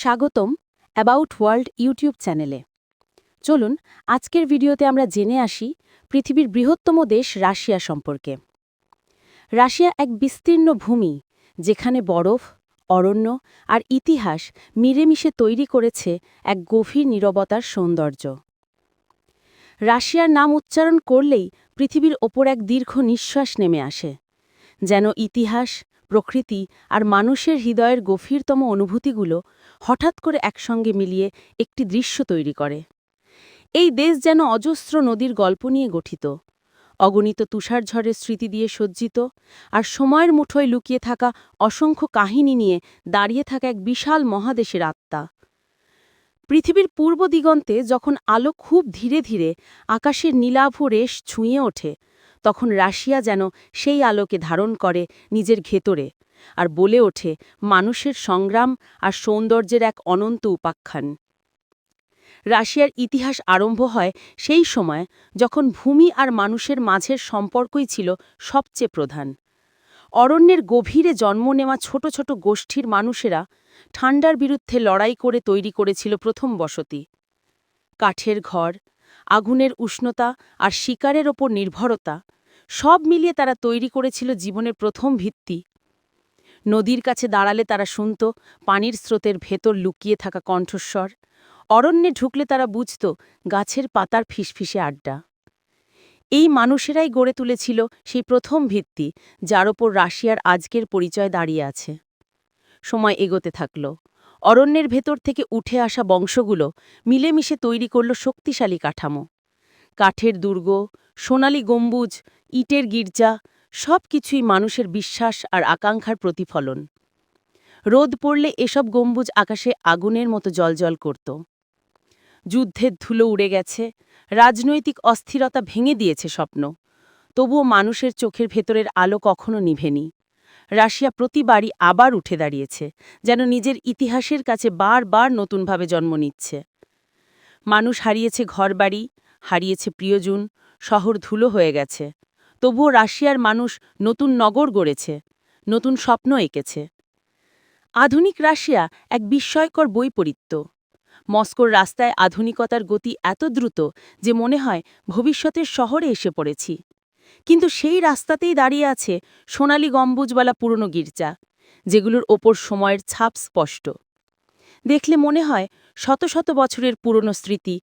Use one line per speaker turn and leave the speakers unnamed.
স্বাগতম about world YouTube চ্যানেলে। চলুন আজকের ভিডিওতে আমরা জেনে আসি পৃথিবীর বৃহত্তম দেশ রাশিয়া সম্পর্কে। রাশিয়া এক বিস্তীর্ণ ভূমি, যেখানে বরফ, অরণ্য আর ইতিহাস মিলেমিশে তৈরি করেছে এক গভীর নীরবতার সৌন্দর্য। রাশিয়ার নাম উচ্চারণ করলেই পৃথিবীর ওপর এক দীর্ঘ নিঃশ্বাস নেমে আসে, যেন ইতিহাস, প্রকৃতি আর মানুষের হৃদয়ের গভীরতম অনুভূতিগুলো হঠাৎ করে একসঙ্গে মিলিয়ে একটি দৃশ্য তৈরি করে। এই দেশ যেন অজস্র নদীর গল্প নিয়ে গঠিত, অগণিত তুষারঝড়ের স্মৃতি দিয়ে সজ্জিত, আর সময়ের মুঠোয় লুকিয়ে থাকা অসংখ্য কাহিনী নিয়ে দাঁড়িয়ে থাকা এক বিশাল মহাদেশের আত্মা। পৃথিবীর পূর্ব দিগন্তে যখন আলো খুব ধীরে ধীরে আকাশের নীলাভ রেশ ছুঁয়ে ওঠে, তখন রাশিয়া যেন সেই আলোকে ধারণ করে নিজের ভেতরে আর বলে ওঠে মানুষের সংগ্রাম আর সৌন্দর্যের এক অনন্ত উপাখ্যান। রাশিয়ার ইতিহাস আরম্ভ হয় সেই সময় যখন ভূমি আর মানুষের মাঝের সম্পর্কই ছিল সবচেয়ে প্রধান। অরণ্যের গভীরে জন্ম নেওয়া ছোট ছোট গোষ্ঠীর মানুষেরা ঠান্ডার বিরুদ্ধে লড়াই করে তৈরি করেছিল প্রথম বসতি। কাঠের ঘর, আগুনের উষ্ণতা আর শিকারের ওপর নির্ভরতা সব মিলিয়ে তারা তৈরি করেছিল জীবনের প্রথম ভিত্তি। নদীর কাছে দাঁড়ালে তারা শুনত পানির স্রোতের ভেতর লুকিয়ে থাকা কণ্ঠস্বর, অরণ্যে ঢুকলে তারা বুঝত গাছের পাতার ফিসফিসে আড্ডা। এই মানুষেরাই গড়ে তুলেছিল সেই প্রথম ভিত্তি, যার ওপর রাশিয়ার আজকের পরিচয় দাঁড়িয়ে আছে। সময় এগোতে থাকল, অরণ্যের ভেতর থেকে উঠে আসা বংশগুলো মিলেমিশে তৈরি করল শক্তিশালী কাঠামো। কাঠের দুর্গ, সোনালি গম্বুজ, ইটের গির্জা সব কিছুই মানুষের বিশ্বাস আর আকাঙ্ক্ষার প্রতিফলন। রোদ পড়লে এসব গম্বুজ আকাশে আগুনের মতো জ্বলজ্বল করত। যুদ্ধের ধুলো উড়ে গেছে, রাজনৈতিক অস্থিরতা ভেঙে দিয়েছে স্বপ্ন, তবুও মানুষের চোখের ভেতরের আলো কখনো নিভেনি। রাশিয়া প্রতিবারই আবার উঠে দাঁড়িয়েছে, যেন নিজের ইতিহাসের কাছে বারবার নতুনভাবে জন্ম নিচ্ছে। মানুষ হারিয়েছে ঘরবাড়ি, হারিয়েছে প্রিয়জন, শহর ধুলো হয়ে গেছে, তবুও রাশিয়ার মানুষ নতুন নগর গড়েছে, নতুন স্বপ্ন এঁকেছে। আধুনিক রাশিয়া এক বিস্ময়কর বৈপরীত্য। মস্কোর রাস্তায় আধুনিকতার গতি এত দ্রুত যে মনে হয় ভবিষ্যতের শহরে এসে পড়েছি, কিন্তু সেই রাস্তাতেই দাঁড়িয়ে আছে সোনালি গম্বুজওয়ালা পুরনো গির্জা, যেগুলোর ওপর সময়ের ছাপ স্পষ্ট। দেখলে মনে হয় শত শত বছরের পুরনো স্মৃতি